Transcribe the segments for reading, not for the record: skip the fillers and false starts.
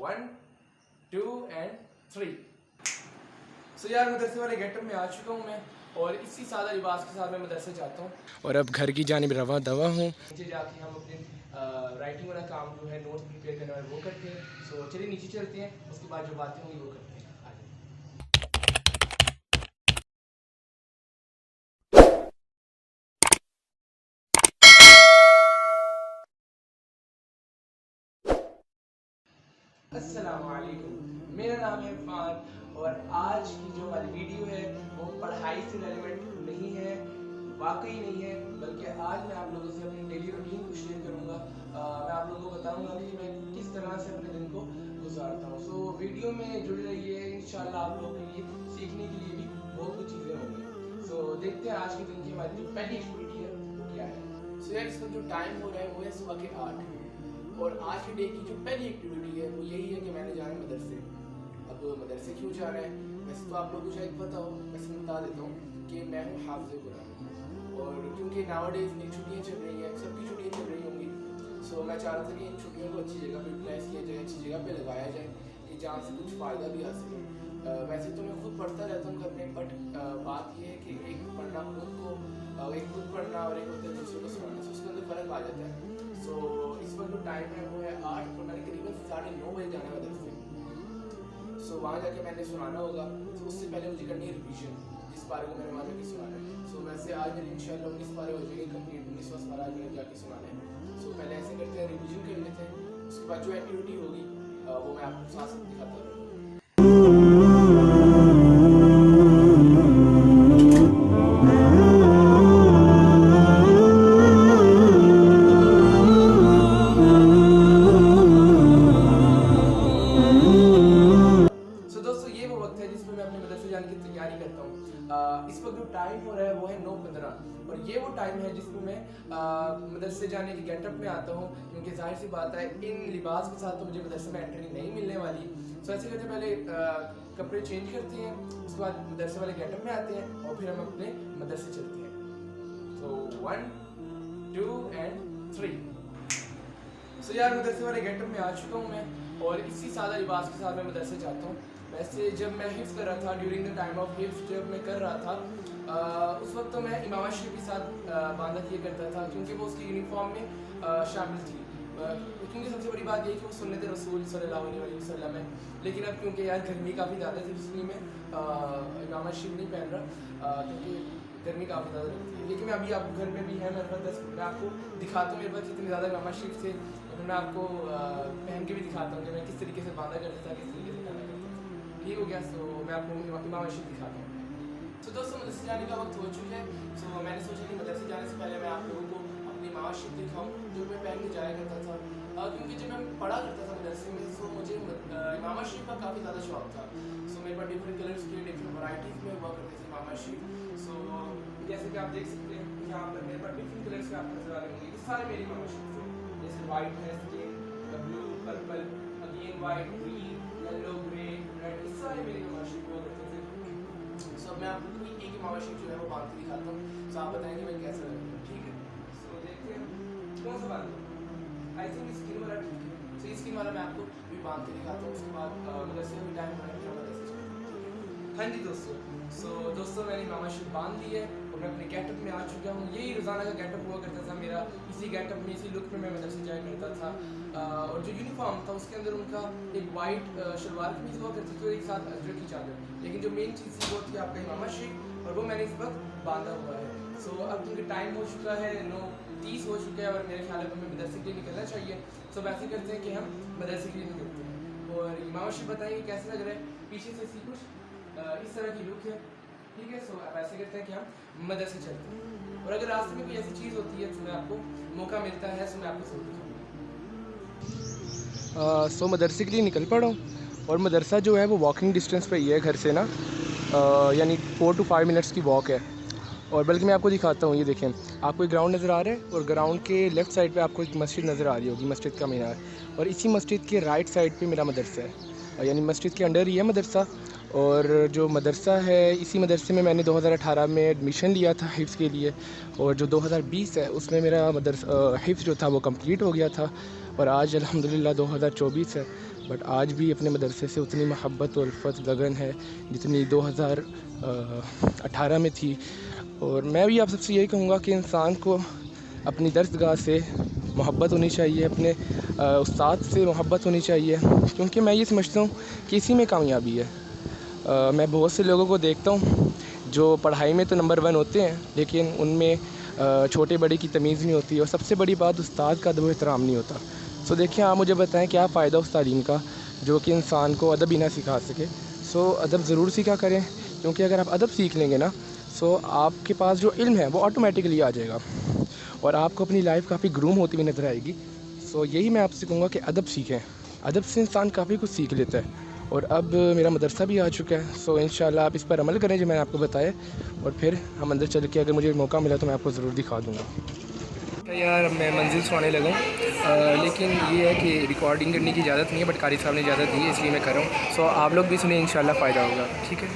1 2 and 3। सो यार मदरसे वाले गेटअप में आ चुका हूँ मैं और इसी सादा लिबास के साथ मैं मदरसे जाता हूँ और अब घर की जानिब रवा दवा हूँ। नीचे जाके हम अपने राइटिंग वाला काम जो है नोट्स प्रिपेयर करने वाला वो करते हैं। सो चलिए नीचे चलते हैं, उसके बाद जो बातें होंगी वो करते हैं। अस्सलाम वालेकुम, मेरा नाम है इरफान और आज की जो हमारी वीडियो है वो पढ़ाई से रेलेवेंट नहीं है, वाकई नहीं है, बल्कि आज मैं आप लोगों से अपनी डेली रूटीन को शेयर करूंगा। मैं आप लोगों को बताऊंगा कि मैं किस तरह से अपने दिन को गुजारता हूँ। सो वीडियो में जुड़े रहिए, इंशाल्लाह आप लोगों के लिए सीखने के लिए भी बहुत कुछ चीज़ें होंगी। सो देखते हैं आज के दिन की हमारी जो पहली एक्टिविटी है वो क्या है। सो यार इसका जो टाइम हो रहा है वो है सुबह के 8 और आज के डे की जो पहली एक्टिविटी है वो यही है कि मैंने जाना है मदरसे। अब मदरसे क्यों जा रहे हैं वैसे तो आप लोगों को शायद पता हो, वैसे मैं बता देता हूँ कि मैं हूँ हाफ़िज़ कुरान और क्योंकि नाउअडेज़ में छुट्टियाँ चल रही हैं, सबकी छुट्टियाँ चल रही होंगी। सो मैं चाह रहा था कि इन छुट्टियों को अच्छी जगह पर यूटिलाइज़ किया जाए, अच्छी जगह पर लगाया जाए कि जहाँ से कुछ फ़ायदा भी आ सके। वैसे तो मैं खुद पढ़ता रहता हूँ घर में, बट बात यह है कि एक पढ़ना खुद को एक खुद पढ़ना और एक होता है दूसरे को सुनाना, उसके अंदर फ़र्क आ जाता है। सो इस वक्त जो टाइम है वो है 8 और मैंने करीबन 9:30 बजे जाना है मदरसे। सो वहाँ जाके मैंने सुनाना होगा। तो उससे पहले मुझे करनी है रिवीजन, जिस बारे को मैंने वहाँ जाके सुनाना है। सो वैसे आज मेरी इंशाल्लाह 19 पारे हो जाएंगे कंप्लीट, 19वां पारा आज मैंने जाके सुनाना है। सो पहले ऐसे करते हैं, रिवीजन कर लेते हैं, उसके बाद जो एक्टिविटी होगी वो मैं आपको साथ साथ दिखाता हूँ। इस वक्त जो टाइम हो रहा है वो है 9:15 और ये वो टाइम है जिसमें मैं मदरसे जाने के गेटअप में आता हूँ, क्योंकि जाहिर सी बात है इन लिबास के साथ तो मुझे मदरसे में एंट्री नहीं मिलने वाली। सो ऐसे करते पहले कपड़े चेंज करते हैं, उसके बाद मदरसे वाले गेटअप में आते हैं और फिर हम अपने मदरसे चलते हैं। सो 1 2 and 3। सो यार मदरसे वाले गेटअप में आ चुका हूँ मैं और इसी सादा लिबास के साथ मैं मदरसे जाता हूँ। वैसे जब मैं हिफ्ज़ कर रहा था, ड्यूरिंग द टाइम ऑफ हिफ्ज़ जब मैं कर रहा था उस वक्त तो मैं इमाम शरीफ के साथ बांधा किया करता था, क्योंकि वो उसकी यूनिफॉर्म में शामिल थी। क्योंकि सबसे बड़ी बात ये कि वो सुन्नत रसूल सल्लल्लाहु अलैहि वसल्लम है। लेकिन अब क्योंकि यार गर्मी काफ़ी ज़्यादा थी इसलिए मैं इमाम शरीफ नहीं पहन रहा, क्योंकि गर्मी काफ़ी ज़्यादा लगती है। लेकिन अभी आप घर में भी है मेरे पास 10 मैं आपको दिखाता हूँ मेरे पास कितने ज़्यादा इमाम शरीफ थे, और मैं आपको पहन के भी दिखाता हूँ कि मैं किस तरीके से बांधा करता था, किस तरीके से करना करता था। ठीक हो गया। सो मैं आपको इमाम शरीफ दिखाता हूँ। तो दोस्तों मदरसे जाने का वक्त हो चुका है। सो मैंने सोचा कि मदरसे जाने से पहले मैं आप लोगों को अपनी इमाम शरीफ दिखाऊँ जो मैं पहन के जाया करता था, क्योंकि जब मैं पढ़ा करता था मदरसे में सो मुझे इमाम शरीफ का काफ़ी ज़्यादा शौक था। सो मेरे पास डिफरेंट कलर्स के डिफरेंट वैराइटीज़ में हुआ करते थे इमाम शरीफ। सो जैसे कि आप देख सकते हैं यहाँ पर मेरे पास डिफरेंट कलर्स के आपको नजर आ रहे होंगे, ये सारे मेरे इमाम शरीफ थे। जैसे वाइट है, skin, blue, purple, again white, green, yellow, grey, red, इस सारे मेरे इमाम शरीफ हुआ करते थे। सो मैं आपको कोई एक इमाम शरीफ जो है वो बांध के दिखाता हूँ, सो आप बताएंगे मैं कैसा लगेगा। ठीक है, सो देखते हैं कौन सा बांध। आई थिंक स्किन वाला ठीक है। सो स्किन वाला मैं आपको भी बांध के दिखाता हूँ, उसके बाद मदरसे में टाइम होना है मदरसे चलते। हाँ जी दोस्तों, सो दोस्तों मैंने इमाम शरीफ बांध ली है और मैं अपने गेटअप में आ चुका हूँ। यही रोज़ाना का गेटअप हुआ करता था मेरा, इसी गेटअप में इसी लुक में मैं मदरसे जाया करता था। और जो यूनिफॉर्म था उसके अंदर उनका एक वाइट शलवार कमीज हुआ करती थी और एक साथ अजरक की चादर, लेकिन जो मेन चीज़ थी वो थी आपका इमाम शरीफ और वो मैंने इस वक्त बांधा हुआ है। सो अब क्योंकि टाइम हो चुका है 9:30 हो चुका है और मेरे ख्याल में हमें मदरसे के लिए निकलना चाहिए। सो वैसे करते हैं कि हम मदरसे के लिए निकलते हैं और इमाम शरीफ बताएंगे कैसा लग रहा है, पीछे से सी कुछ इस तरह की लुक है। ठीक है, सो अब ऐसे करते हैं कि हम मदरसे चलते हैं और अगर रास्ते में कोई ऐसी चीज़ होती है तो मैं आपको मौका मिलता है सो मैं आपको जरूर दिखाऊंगा। सो मदरसे के लिए निकल पड़ा हूँ और मदरसा जो है वो वॉकिंग डिस्टेंस पे ही है घर से ना, यानी 4 to 5 मिनट्स की वॉक है। और बल्कि मैं आपको दिखाता हूँ, ये देखें आपको एक ग्राउंड नज़र आ रहा है और ग्राउंड के लेफ़्ट साइड पे आपको एक मस्जिद नज़र आ रही होगी, मस्जिद का मीनार, और इसी मस्जिद के राइट साइड पे मेरा मदरसा है, यानी मस्जिद के अंडर ही है मदरसा। और जो मदरसा है इसी मदरसे में मैंने 2018 में एडमिशन लिया था हिफ्ज़ के लिए, और जो 2020 है उसमें मेरा मदरसा हिफ्ज़ जो था वो कंप्लीट हो गया था और आज अल्हम्दुलिल्लाह 2024 है बट आज भी अपने मदरसे से उतनी मोहब्बत और उल्फत लगन है जितनी 2018 में थी। और मैं भी आप सबसे यही कहूँगा कि इंसान को अपनी दरसगाह से मोहब्बत होनी चाहिए, अपने उस्ताद से मोहब्बत होनी चाहिए, क्योंकि मैं ये समझता हूँ कि इसी में कामयाबी है। मैं बहुत से लोगों को देखता हूँ जो पढ़ाई में तो नंबर 1 होते हैं, लेकिन उनमें छोटे बड़े की तमीज़ नहीं होती, और सबसे बड़ी बात उस्ताद का अदब व एहतराम नहीं होता। सो देखिए, आप मुझे बताएं क्या फ़ायदा उस तालीम का जो कि इंसान को अदब ही ना सिखा सके। सो अदब ज़रूर सीखा करें, क्योंकि अगर आप अदब सीख लेंगे ना, सो आपके पास जो इल्म है वो ऑटोमेटिकली आ जाएगा और आपको अपनी लाइफ काफ़ी ग्रूम होती हुई नज़र आएगी। सो यही मैं आपसे कहूँगा कि अदब सीखें, अदब से इंसान काफ़ी कुछ सीख लेता है। और अब मेरा मदरसा भी आ चुका है, सो इंशाल्लाह आप इस पर अमल करें जो मैंने आपको बताया, और फिर हम अंदर चल के अगर मुझे मौका मिला तो मैं आपको ज़रूर दिखा दूँगा। यार मैं मंजिल सुनाने लगा हूँ, लेकिन ये है कि रिकॉर्डिंग करने की इजाज़त नहीं है, बट कारी साहब ने इजाज़त दी है इसलिए मैं कर रहा हूँ। सो आप लोग भी सुनिए, इंशाल्लाह फ़ायदा होगा। ठीक है,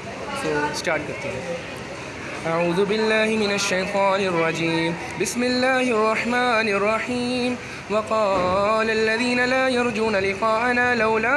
सो स्टार्ट करते हैं। अऊज़ु बिल्लाहि मिनश शैतानिर रजीम, बिस्मिल्लाहिर रहमानिर रहीम। वक़ालल्लज़ीना ला यरजूना लिक़ाअना लौला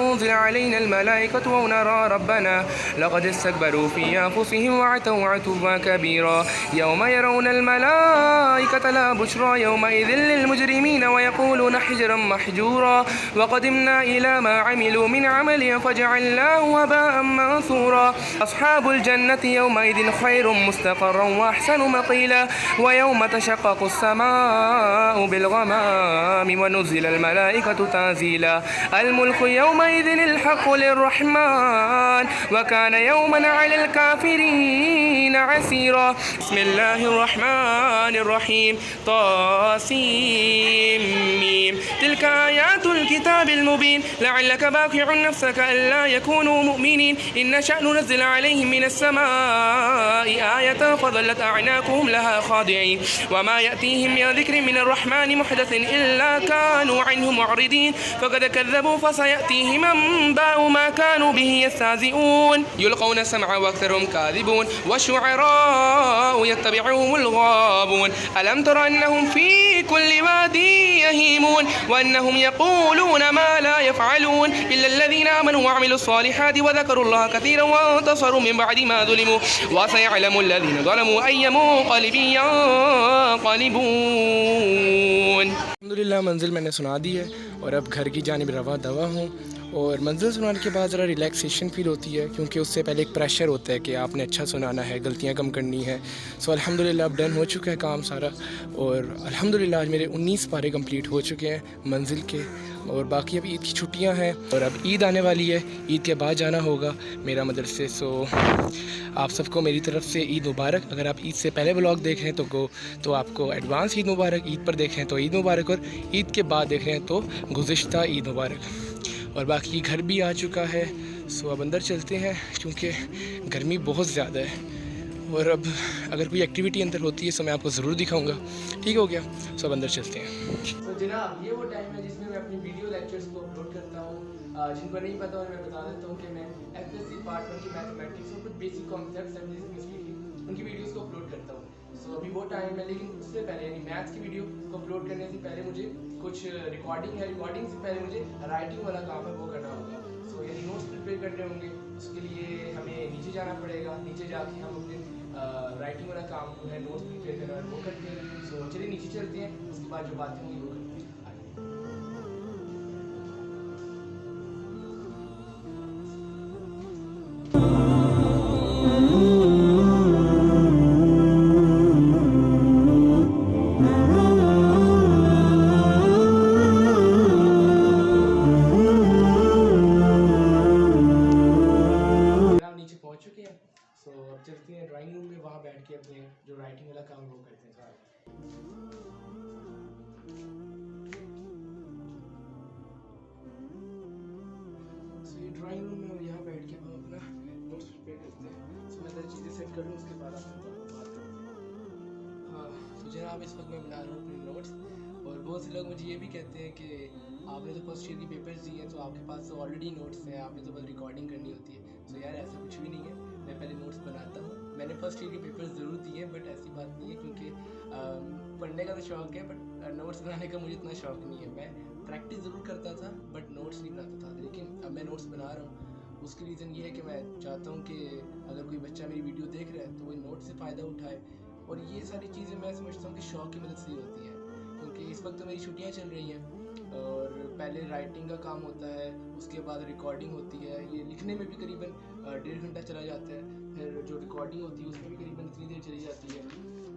उन्ज़िला अलैनल मलाइकतु औ नरा रब्बना लक़द इस्तकबरू फ़ी अन्फ़ुसिहिम वअतौ उतुव्वन कबीरा यौम यरौनल मलाइकता ला बुश्रा यौमइज़िन लिलमुजरिमीन वयक़ूलूना हिज्रन महजूरा वक़दिमना इला मा अमिलू मिन अमलिन फ़जअलनाहु हबाअन मंसूरा अस्हाबुल जन्नति यौमइज़िन खैरुम मुस्तक़र्रन व अहसनु मक़ीला वयौम तशक़्क़क़ु अस्समाअु बिलग़मामि वनुज़्ज़िलल मलाइकतु तंज़ीला अल-मुल्कु यौमइज़िनिल हक़्क़ु लिर्रहमान व कान यौमन अलल काफ़िरीन असीरा। बिस्मिल्लाहिर रहमानिर रहीम। तासीम मीम तिल्का आयातुल किताबिल मुबीन लअल्लका बाक़िउन नफ़्सका अल्ला यकूनू मुमिनीन इन नशअ नुनज़्ज़िल अलैहिम मिनस समाई आयतन फ़ज़ल्लत अअनाक़ुहुम लहा ख़ादिईन वमा यअतीहिम मिन ज़िक्रिन मिनर रहमानि मुहदसिन इल्ला कानू अन्हु मुअरिदीन फ़क़द कज़्ज़बू फ़सयअतीहिम अंबाउ मा कानू बिही यस्ताज़िऊन युल्क़ौना समअ व अक्सरुहुम काज़िबून वश्शुअराउ यत्तबिउहुमुल गावून अलम तरा अन्नहुम फ़ी कुल्लि वादि यहीमून व अन्नहुम यक़ूलून मा ला यफ़अलून इल्ला अल्लज़ीना आमनू व अमिलुस सालिहाति व ज़करुल्लाह कसीरन व इंतसरू मिन बअदि मा ज़ुलिमू व सयअलमुल लज़ीना ज़लमू अय्य मुन्क़लिबिन यन्क़लिबून। अल्हम्दुलिल्लाह, मंजिल मैंने सुना दी है और अब घर की जानिब रवा दवा हूँ। और मंजिल सुनाने के बाद ज़रा रिलैक्सेशन फ़ील होती है, क्योंकि उससे पहले एक प्रेशर होता है कि आपने अच्छा सुनाना है, गलतियाँ कम करनी है। सो अल्हम्दुलिल्लाह अब डन हो चुका है काम सारा, और अल्हम्दुलिल्लाह आज मेरे 19 पारे कंप्लीट हो चुके हैं मंजिल के। और बाकी अब ईद की छुट्टियां हैं और अब ईद आने वाली है, ईद के बाद जाना होगा मेरा मदरसे। सो आप सबको मेरी तरफ़ से ईद मुबारक। अगर आप ईद से पहले व्लॉग देख रहे हैं तो आपको एडवांस ईद मुबारक, ईद पर देख रहे हैं तो ईद मुबारक, और ईद के बाद देख रहे हैं तो गुज़िश्ता ईद मुबारक। और बाकी घर भी आ चुका है, सो अब अंदर चलते हैं क्योंकि गर्मी बहुत ज़्यादा है। और अब अगर कोई एक्टिविटी अंदर होती है तो मैं आपको ज़रूर दिखाऊंगा। ठीक हो गया, सो अब अंदर चलते हैं। तो जनाब, ये वो टाइम है जिसमें मैं अपनी वीडियो लेक्चर्स को अपलोड करता हूँ। जिनको नहीं पता और मैं बता देता हूँ कि मैं FSC पार्ट 1 की मैथमेटिक्स और कुछ बेसिक कॉन्सेप्ट्स हैं उनकी वीडियोस को अपलोड करता हूँ। सो अभी वो टाइम है, लेकिन उससे पहले यानी मैथ्स की वीडियो को अपलोड करने से पहले मुझे कुछ रिकॉर्डिंग से पहले मुझे राइटिंग वाला काम है वो करना होगा। सो यानी नोट्स प्रिपेयर करने होंगे, उसके लिए हमें नीचे जाना पड़ेगा। नीचे जाके हम अपने राइटिंग वाला काम जो है नोट्स प्रिपेयर करना है वो करते हैं। सो चलिए नीचे चलते हैं, उसके बाद जो बातें होंगी वो करते हैं। सो अब चलते हैं ड्राइंग रूम में, वहाँ बैठ के अपने जो राइटिंग वाला काम वो करते हैं। सो ये ड्राइंग रूम में और यहाँ बैठ के हम अपना नोट्स प्रिपेयर करते हैं। सो मैं सारी चीज़ें सेट कर लूँ, उसके बाद आपसे बात करते हैं। हाँ, तो जनाब इस वक्त मैं बना रहा हूँ अपने नोट्स। और बहुत से लोग मुझे ये भी कहते हैं कि आपने तो फर्स्ट ईयर की पेपर्स दिए हैं तो आपके पास तो ऑलरेडी नोट्स हैं, आपने तो बस रिकॉर्डिंग करनी होती है। सो यार ऐसा कुछ भी नहीं है, मैं पहले नोट्स बनाता हूँ। मैंने फर्स्ट ईयर के पेपर्स ज़रूर दिए हैं, बट ऐसी बात नहीं है, क्योंकि पढ़ने का तो शौक़ है, बट नोट्स बनाने का मुझे इतना शौक़ नहीं है। मैं प्रैक्टिस ज़रूर करता था बट नोट्स नहीं बनाता था, लेकिन अब मैं नोट्स बना रहा हूँ। उसकी रीज़न ये है कि मैं चाहता हूँ कि अगर कोई बच्चा मेरी वीडियो देख रहा है तो वो नोट से फ़ायदा उठाए। और ये सारी चीज़ें मैं समझता हूँ कि शौक़ की मदद से ही होती हैं, क्योंकि इस वक्त तो मेरी छुट्टियाँ चल रही हैं और पहले राइटिंग का काम होता है, उसके बाद रिकॉर्डिंग होती है। ये लिखने में भी करीबन 1.5 घंटा चला जाता है, फिर जो रिकॉर्डिंग होती है उसमें भी करीबन इतनी देर चली जाती है।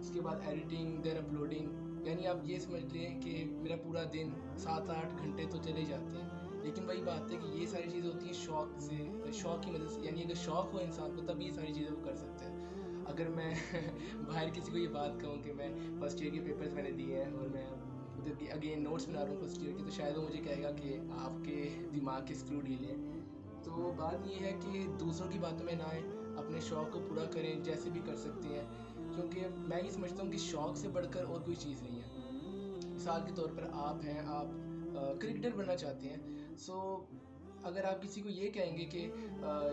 उसके बाद एडिटिंग, देन अपलोडिंग, यानी आप ये समझ लें कि मेरा पूरा दिन 7-8 घंटे तो चले जाते हैं। लेकिन वही बात है कि ये सारी चीज़ें होती हैं शौक़ से, शौक़ की मदद से, यानी अगर शौक़ हो इंसान को तब ये सारी चीज़ें वो कर सकते हैं। अगर मैं बाहर किसी को ये बात कहूँ कि मैं फर्स्ट ईयर के पेपर्स मैंने दिए हैं और मैं उधर भी अगेन नोट्स बना रहा हूँ फर्स्ट ईयर के, तो शायद वो मुझे कहेगा कि आपके दिमाग के स्क्रू ढीले हैं। तो बात ये है कि दूसरों की बातों में ना आए, अपने शौक़ को पूरा करें जैसे भी कर सकते हैं, क्योंकि मैं ये समझता हूँ कि शौक़ से बढ़कर और कोई चीज़ नहीं है। मिसाल के तौर पर आप हैं, आप क्रिकेटर बनना चाहते हैं, सो अगर आप किसी को ये कहेंगे कि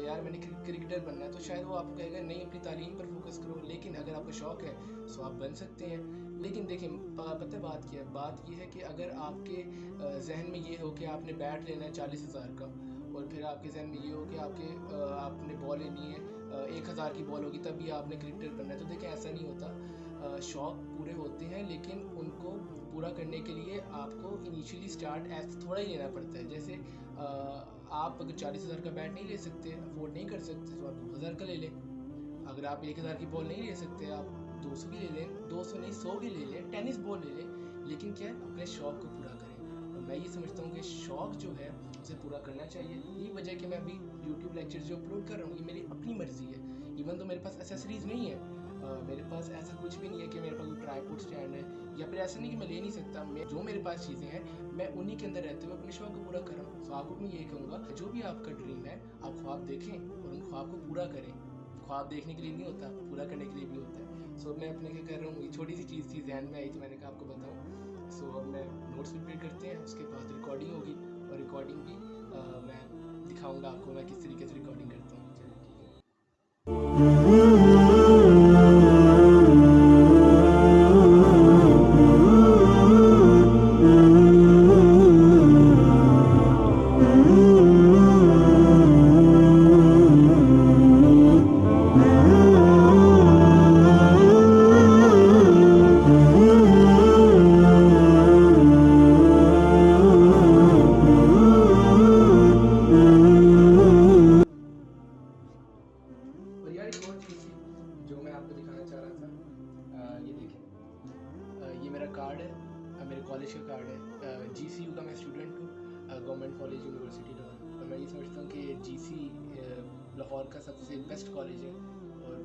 यार मैंने क्रिकेटर बनना है, तो शायद वो आपको कहेगा नहीं अपनी तालीम पर फोकस करो। लेकिन अगर आपका शौक़ है तो आप बन सकते हैं। लेकिन देखिए पता बात क्या है, बात ये है कि अगर आपके जहन में ये हो कि आपने बैट लेना है 40,000 का, और फिर आपके जहन में ये हो कि आपने बॉल लेनी है 1,000 की बॉल होगी तभी आपने क्रिकेटर बनना है, तो देखिए ऐसा नहीं होता। शौक़ पूरे होते हैं लेकिन उनको पूरा करने के लिए आपको इनिशियली स्टार्ट ऐसा थोड़ा ही लेना पड़ता है। जैसे आप अगर 40,000 का बैट नहीं ले सकते, अफोर्ड नहीं कर सकते, तो आप 2,000 का ले लें। अगर आप 1,000 की बॉल नहीं ले सकते, आप 200 की ले लें, 200 नहीं 100 की ले लें, टेनिस बॉल ले लें, लेकिन क्या है अपने शौक़ को पूरा करें। और मैं ये समझता हूँ कि शौक़ जो है उसे पूरा करना चाहिए। यही वजह है कि मैं अभी यूट्यूब लेक्चर जो अपलोड कर रहा हूँ ये मेरी अपनी मर्ज़ी है। इवन तो मेरे पास एसेसरीज़ नहीं है, मेरे पास ऐसा कुछ भी नहीं है कि मेरे पास कोई ट्राइपॉड स्टैंड है, या फिर ऐसा नहीं कि मैं ले नहीं सकता। जो मेरे पास चीज़ें हैं मैं उन्हीं के अंदर रहते हुए अपने शौक़ को पूरा कर रहा हूँ। तो आपको मैं ये कहूँगा जो भी आपका ड्रीम है आप ख्वाब देखें और उन ख्वाब को पूरा करें। ख्वाब देखने के लिए नहीं होता, पूरा करने के लिए भी होता है। सो मैं अपने क्या कर रहा हूँ, ये छोटी सी चीज़ थी ध्यान में आई तो मैंने कहा आपको बताऊँ। सो अब मैं नोट्स प्रिपेयर करते हैं, उसके बाद रिकॉर्डिंग होगी, और रिकॉर्डिंग भी मैं दिखाऊँगा आपको मैं किस तरीके से रिकॉर्डिंग करता हूँ। ये मेरा कार्ड है, मेरे कॉलेज का कार्ड है। GCU का मैं स्टूडेंट हूँ, गवर्नमेंट कॉलेज यूनिवर्सिटी लाहौर। और मैं ये समझता हूँ कि GC लाहौर का सबसे बेस्ट कॉलेज है और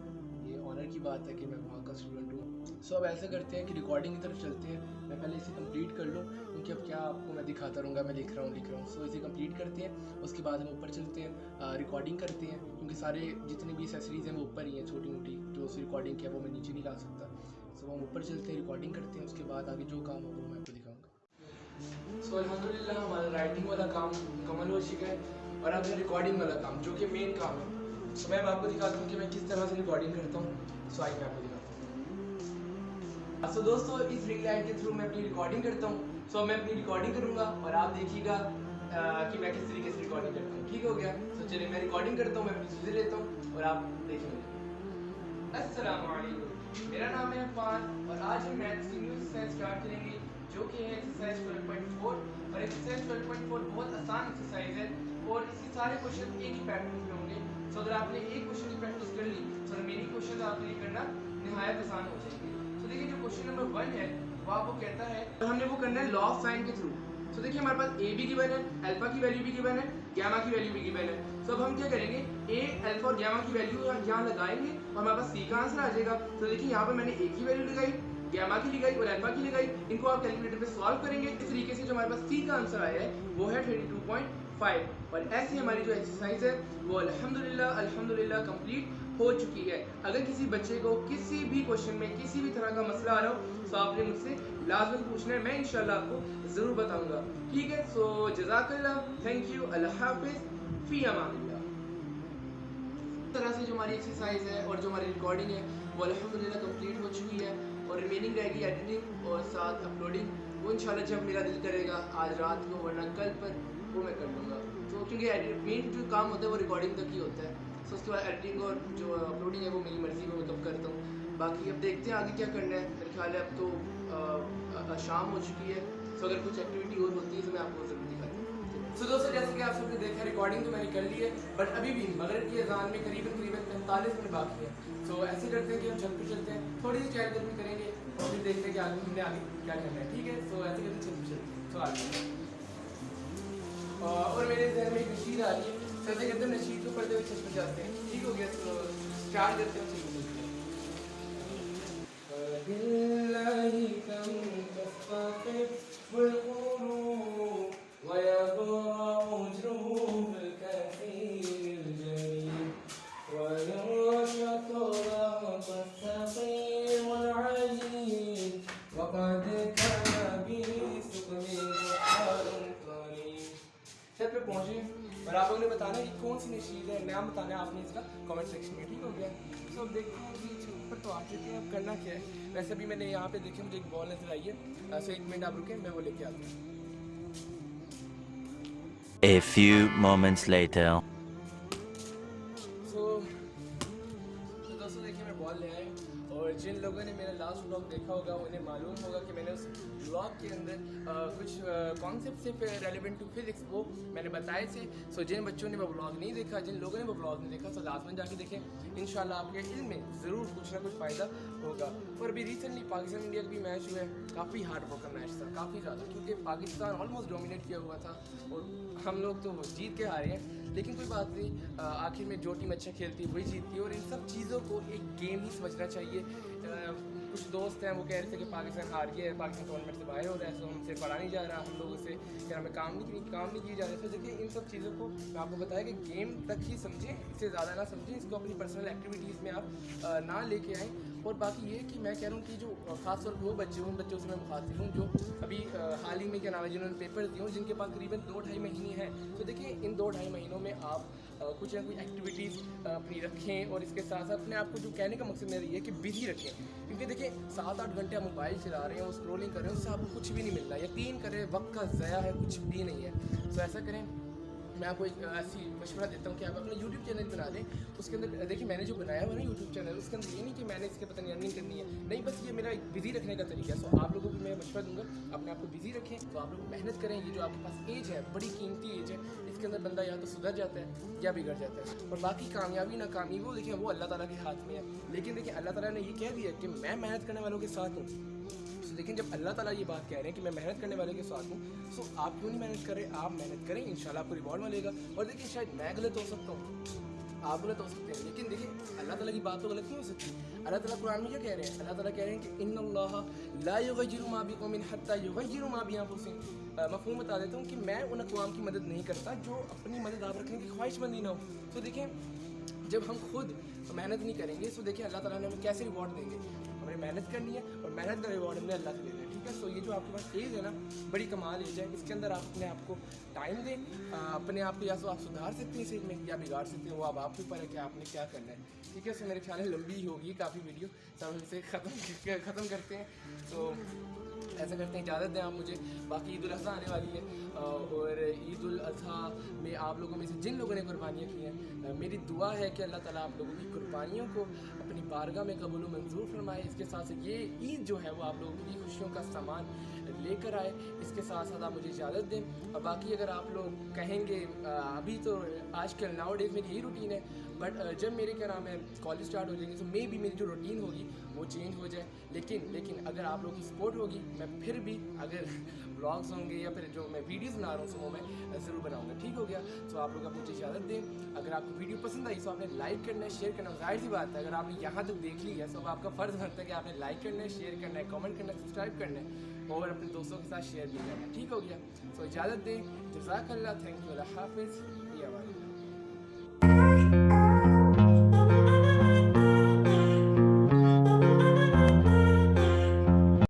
ये ऑनर की बात है कि मैं वहाँ का स्टूडेंट हूँ। सो अब ऐसा करते हैं कि रिकॉर्डिंग की तरफ चलते हैं। मैं पहले इसे कंप्लीट कर लूँ, क्योंकि अब क्या आपको मैं दिखाता रहूँगा, मैं लिख रहा हूँ। सो इसे कंप्लीट करते हैं, उसके बाद हम ऊपर चलते हैं, रिकॉर्डिंग करते हैं, क्योंकि सारे जितने भी एसेसरीज़ हैं वो ऊपर ही हैं, छोटी मोटी जो उस रिकॉर्डिंग की है वो मैं नीचे नहीं ला सकता। सो हम ऊपर चलते हैं, रिकॉर्डिंग करते हैं, उसके बाद आगे जो काम होगा वो मैं आपको दिखाऊंगा। सो अल्हम्दुलिल्लाह हमारा राइटिंग वाला काम मुकम्मल हो चुका है, और अब है रिकॉर्डिंग वाला काम जो कि मेन काम है। सो मैं आपको दिखाता हूँ कि मैं किस तरह से रिकॉर्डिंग करता हूँ। सो आइए मैं आपको दिखाता हूँ। सो दोस्तों इस रिंग लाइट के थ्रू मैं अपनी रिकॉर्डिंग करता हूँ। सो मैं अपनी रिकॉर्डिंग करूँगा और आप देखिएगा कि मैं किस तरीके से रिकॉर्डिंग करता हूँ। ठीक हो गया? सो चलिए मैं रिकॉर्डिंग करता हूँ, मैं अपनी चीज़ें लेता हूँ और आप देखेंगे। अस्सलाम वालेकुम, मेरा नाम है अफान और आज हम मैथ्स की न्यू एक्सरसाइज स्टार्ट करेंगे जो कि है एक्सरसाइज 12.4। और एक्सरसाइज 12.4 बहुत आसान एक्सरसाइज है और इसके सारे क्वेश्चन एक ही पैटर्न में होंगे। सो अगर आपने एक क्वेश्चन की प्रैक्टिस कर ली तो रिमेनिंग क्वेश्चन आपके लिए करना निहायत आसान हो जाएंगे। तो देखिए जो क्वेश्चन नंबर 1 है वो आपको कहता है, तो हमने वो करना है लॉ ऑफ साइन के थ्रू। तो देखिए हमारे पास ए भी गिवन है, अल्फा की वैल्यू भी गिवन है, गामा की वैल्यू भी गिवन है। तो अब हम क्या करेंगे, ए अल्फा और गामा की वैल्यू यहाँ लगाएंगे और हमारे पास सी का आंसर आ जाएगा। तो देखिए यहाँ पर मैंने ए की वैल्यू लगाई, गामा की लगाई और अल्फा की लगाई। इनको आप कैलकुलेटर पे सॉल्व करेंगे। इस तरीके से जो हमारे पास सी का आंसर आया है वो है 32.5। और ऐसी हमारी जो एक्सरसाइज है वो अल्हम्दुलिल्लाह कंप्लीट हो चुकी है। अगर किसी बच्चे को किसी भी क्वेश्चन में किसी भी तरह का मसला आ रहा हो तो आपने मुझसे लाजमी पूछना है, मैं इंशाल्लाह आपको ज़रूर बताऊंगा। ठीक है? सो जज़ाकल्लाह, थैंक यू, अल्लाह हाफिज़, फी अमानिल्लाह। इस तरह से जो हमारी एक्सरसाइज है और जो हमारी रिकॉर्डिंग है वो अल्हम्दुलिल्लाह कंप्लीट हो चुकी है। और रिमेनिंग रहेगी एडिटिंग और साथ अपलोडिंग, वो इंशाल्लाह जब मेरा दिल करेगा आज रात को वरना कल पर वो मैं कर लूँगा। तो क्योंकि मेन जो काम होता है वो रिकॉर्डिंग तक ही होता है, तो उसके बाद एडिटिंग और जो अपलोडिंग है वो मेरी मर्ज़ी में मैं कब करता हूँ। बाकी अब देखते हैं आगे क्या करना है। मेरे ख्याल है अब तो शाम हो चुकी है, तो अगर कुछ एक्टिविटी और होती है तो मैं आपको ज़रूर दिखाता हूँ। तो दोस्तों जैसे कि आप सबने देखा रिकॉर्डिंग तो मैंने कर ली है, बट अभी भी मगरिब की अजान में करीबन 45 मिनट बाकी है। तो ऐसे करते हैं कि हम चल चलते हैं, थोड़ी सी चहलकदमी करेंगे और फिर देखते हैं कि आगे हमने आगे क्या करना है। ठीक है, तो ऐसे करते चलते हैं तो आगे। और मेरे जहन में एक नशीद आ रही है, चलते करते नशीद को पढ़ते हुए चल जाते हैं। ठीक हो गया, तो स्टार्ट करते हैं। छत पे पहुंचे और आप लोगों ने बताना कि कौन सी नशीद है, नाम बताना है आपने इसका कमेंट सेक्शन में। ठीक हो गया, तो अब देखते हैं कि ऊपर तो आ चुके हैं, अब करना क्या है। वैसे भी मैंने यहाँ पे देखे मुझे एक बॉल नजर आई है, सो 1 मिनट आप रुके, मैं वो लेके आता हूँ। A few moments later. तो दोस्तों देखिए मैं बॉल ले आया, और जिन लोगों ने मेरा लास्ट व्लॉग देखा होगा उन्हें मालूम होगा कि मैंने उस व्लॉग के अंदर कुछ कॉन्सेप्ट से रेलिवेंट टू फिजिक्स वो मैंने बताए थे। सो जिन बच्चों ने वो व्लॉग नहीं देखा, जिन लोगों ने वो व्लॉग नहीं देखा, तो लास्ट में जाके देखें, इंशाल्लाह आपके इल्म में ज़रूर कुछ ना कुछ फ़ायदा होगा। और अभी रिसेंटली पाकिस्तान इंडिया का भी मैच हुआ है, काफ़ी हार्ड वर्कर मैच था, काफ़ी ज़्यादा, क्योंकि पाकिस्तान ऑलमोस्ट डोमिनेट किया हुआ था और हम लोग तो जीत के हारे हैं। लेकिन कोई बात नहीं, आखिर में जो टीम अच्छा खेलती है वही जीतती है, और इन सब चीज़ों को एक गेम ही समझना चाहिए। कुछ दोस्त हैं वो कह रहे थे कि पाकिस्तान हार गया है, पाकिस्तान टूर्नामेंट से बाहर हो रहा है, तो हमसे पढ़ा नहीं जा रहा, हम लोगों से कि हमें काम नहीं किए जा रहे। तो देखिए इन सब चीज़ों को मैं आपको बताया कि गेम तक ही समझें, इससे ज़्यादा ना समझें, इसको अपनी पर्सनल एक्टिविटीज़ में आप ना लेके आएँ। और बाकी ये कि मैं कह रहा हूँ कि जो खासतौर पर वो बच्चे, उन बच्चों से मैं मुखातिब हूँ जो अभी हाल ही में क्या नाम है जिन्होंने पेपर दिए हों, जिनके पास करीबन 2-2.5 महीने हैं। तो देखिए इन 2-2.5 महीनों में आप कुछ ना कुछ एक्टिविटीज़ अपनी रखें, और इसके साथ साथ अपने आप को, जो कहने का मकसद मेरा ये है कि बिजी रखें। क्योंकि देखिए 7-8 घंटे आप मोबाइल चला रहे हैं और स्क्रॉलिंग कर रहे हैं, उससे आपको कुछ भी नहीं मिल रहा है। यकीन करें वक्त का ज़या है, कुछ भी नहीं है। तो ऐसा करें, मैं आपको एक ऐसी मशवरा देता हूँ कि आप अपना यूट्यूब चैनल बना दें। उसके अंदर देखिए मैंने जो बनाया हुआ है ना यूट्यूब चैनल, उसके अंदर ये नहीं कि मैंने इसके पता नहीं अर्निंग करनी है, नहीं, बस ये मेरा एक बिजी रखने का तरीका है। सो आप लोगों को मैं मशवरा दूंगा, अपने आप को बिजी रखें, तो आप लोग मेहनत करें। ये जो आपके पास एज है, बड़ी कीमती एज है, इसके अंदर बंदा या तो सुधर जाता है या बिगड़ जाता है। और बाकी कामयाबी नाकामी वो देखिए वो अल्लाह ताला के हाथ में है। लेकिन देखिए अल्लाह ताला ने ये कह दिया कि मैं मेहनत करने वालों के साथ हूँ। लेकिन जब अल्लाह ताला ये बात कह रहे हैं कि मैं मेहनत करने वाले के साथ हूँ, तो आप क्यों नहीं मेहनत करें? आप मेहनत करें, इंशाल्लाह आपको रिवॉर्ड मिलेगा। और देखिए शायद मैं गलत हो सकता हूँ, आप गलत हो सकते हैं, लेकिन देखिए अल्लाह ताला की बात तो गलत नहीं हो सकती। अल्लाह ताला कुरान में क्या कह रहे हैं? अल्लाह ताला कह रहे हैं कि इन्नल्लाह ला युगय्यिरु मा बिक़ौमिन हत्ता युगय्यिरु मा बिअन्फुसिहिम। मफ़हूम बता देता हूँ कि मैं उन अक़वाम की मदद नहीं करता जो अपनी मदद आप रखने की ख्वाहिशमंदी ना हो। तो देखिए जब हम खुद मेहनत नहीं करेंगे, तो देखिए अल्लाह ताला ने हमें कैसे रिवॉर्ड देंगे। हमें मेहनत करनी है और मेहनत का रिवॉर्ड हमने अल्लाह से लेना है। ठीक है, तो ये जो आपके पास एज है ना, बड़ी कमाल एज है, इसके अंदर आप अपने आप को टाइम दें। अपने आप को या तो आप सुधार सकते हैं इस एज में या बिगाड़ सकते हैं, वो अब आपके ऊपर है कि आपने क्या करना है। ठीक है, सो मेरे ख्याल है लंबी होगी काफ़ी वीडियो, तो हम इसे ख़त्म करते हैं। तो ऐसा करते हैं, इजाज़त दें आप मुझे। बाकी ईद उल अज़हा आने वाली है, और ईद उल अज़हा में आप लोगों में से जिन लोगों ने कुर्बानियाँ की हैं, मेरी दुआ है कि अल्लाह ताला आप लोगों की कुर्बानियों को अपनी बारगाह में कबूल व मंजूर फरमाए। इसके साथ साथ ये ईद जो है वो आप लोगों के लिए खुशियों का सामान लेकर आए। इसके साथ साथ आप मुझे इजाज़त दें। और बाकी अगर आप लोग कहेंगे, अभी तो आजकल नाउ डेज़ मेरी यही रूटीन है, बट जब मेरे क्या नाम है कॉलेज स्टार्ट हो जाएंगे, तो मे भी मेरी जो रूटीन होगी वो चेंज हो जाए। लेकिन अगर आप लोगों की सपोर्ट होगी, मैं फिर भी अगर व्लॉग्स होंगे या फिर जो मैं वीडियोस बना रहा हूँ सुबह में ज़रूर बनाऊँगा। ठीक हो गया, तो आप लोग अब मुझे इजाज़त दें। अगर आपको वीडियो पसंद आई तो आपने लाइक करना है, शेयर करना है। जाहिर सी बात है, अगर आपने यहाँ तक देख ली है तो आपका फ़र्ज़ बनता है कि आपने लाइक करना है, शेयर करना है, कमेंट करना है, सब्सक्राइब करना है और अपने दोस्तों के साथ शेयर भी करना है। ठीक हो गया, तो इजाज़त दें। जज़ाकल्लाह, थैंक यू, अल्लाह हाफ़िज़।